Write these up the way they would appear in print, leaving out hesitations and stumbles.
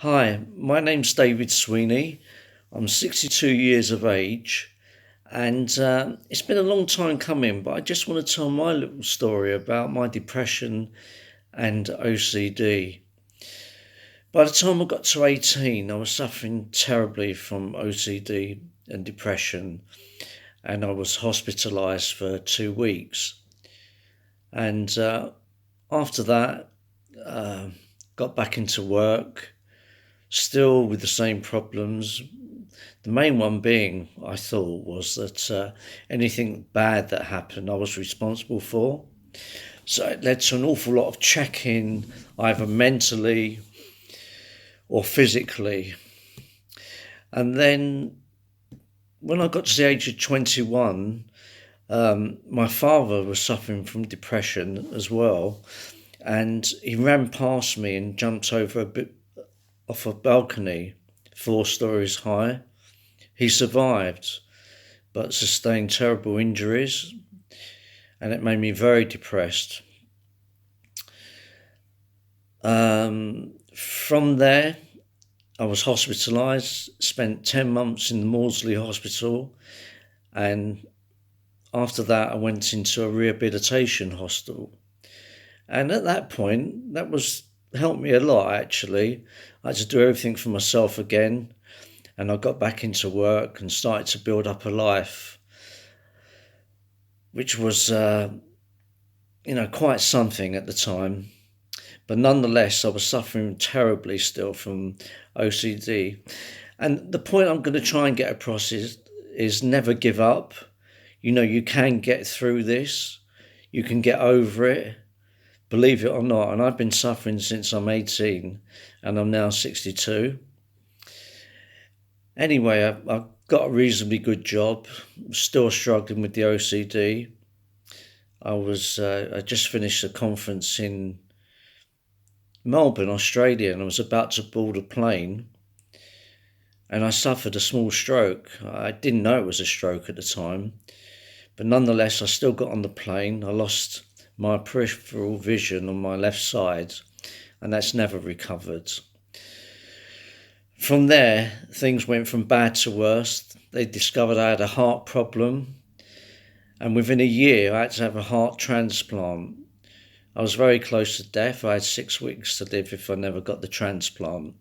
Hi, my name's David Sweeney. I'm 62 years of age, and it's been a long time coming, but I just want to tell my little story about my depression and OCD. By the time I got to 18, I was suffering terribly from OCD and depression, and I was hospitalized for 2 weeks. And after that, uh, got back into work, still with the same problems. The main one being, I thought, was that anything bad that happened, I was responsible for. So it led to an awful lot of checking, either mentally or physically. And then when I got to the age of 21, my father was suffering from depression as well. And he ran past me and jumped over a bit off a balcony 4 stories high. He survived, but sustained terrible injuries, and it made me very depressed. From there, I was hospitalised, spent 10 months in the Maudsley Hospital, and after that, I went into a rehabilitation hostel. And at that point, that was helped me a lot actually. I had to do everything for myself again, and I got back into work and started to build up a life, which was, quite something at the time. But nonetheless, I was suffering terribly still from OCD. And the point I'm going to try and get across is never give up. You can get through this. You can get over it, believe it or not. And I've been suffering since I'm 18 and I'm now 62. Anyway, I've got a reasonably good job, still struggling with the OCD. I just finished a conference in Melbourne, Australia, and I was about to board a plane and I suffered a small stroke. I didn't know it was a stroke at the time, but nonetheless, I still got on the plane. I lost my peripheral vision on my left side, and that's never recovered. From there, things went from bad to worse. They discovered I had a heart problem, and within a year, I had to have a heart transplant. I was very close to death. I had 6 weeks to live if I never got the transplant.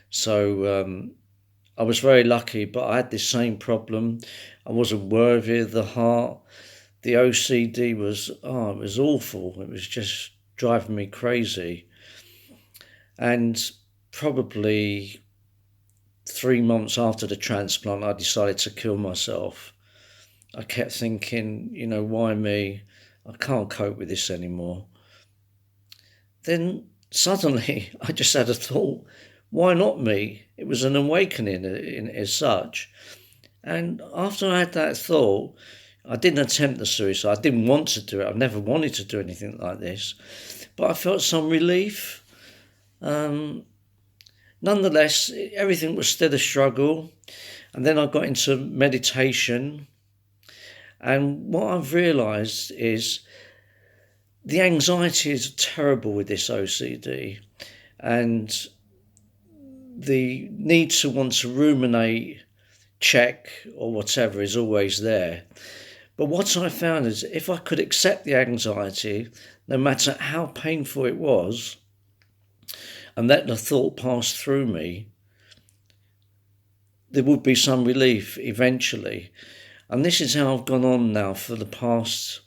So I was very lucky, but I had this same problem. I wasn't worthy of the heart. The OCD it was awful. It was just driving me crazy. And probably 3 months after the transplant, I decided to kill myself. I kept thinking, why me? I can't cope with this anymore. Then suddenly I just had a thought, why not me? It was an awakening as such. And after I had that thought, I didn't attempt the suicide. I didn't want to do it. I never wanted to do anything like this. But I felt some relief. Nonetheless, everything was still a struggle. And then I got into meditation. And what I've realised is the anxiety is terrible with this OCD. And the need to want to ruminate, check, or whatever is always there. But what I found is if I could accept the anxiety, no matter how painful it was, and let the thought pass through me, there would be some relief eventually. And this is how I've gone on now for the past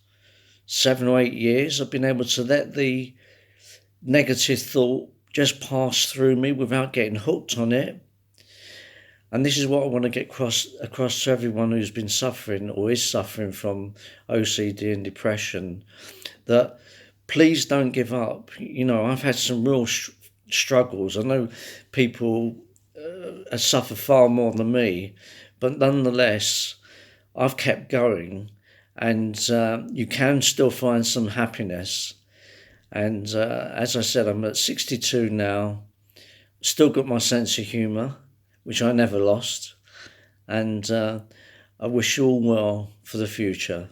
7 or 8 years. I've been able to let the negative thought just pass through me without getting hooked on it. And this is what I want to get across to everyone who's been suffering or is suffering from OCD and depression, that please don't give up. I've had some real struggles. I know people suffer far more than me, but nonetheless, I've kept going, and you can still find some happiness. And as I said, I'm at 62 now, still got my sense of humour, which I never lost, and I wish you all well for the future.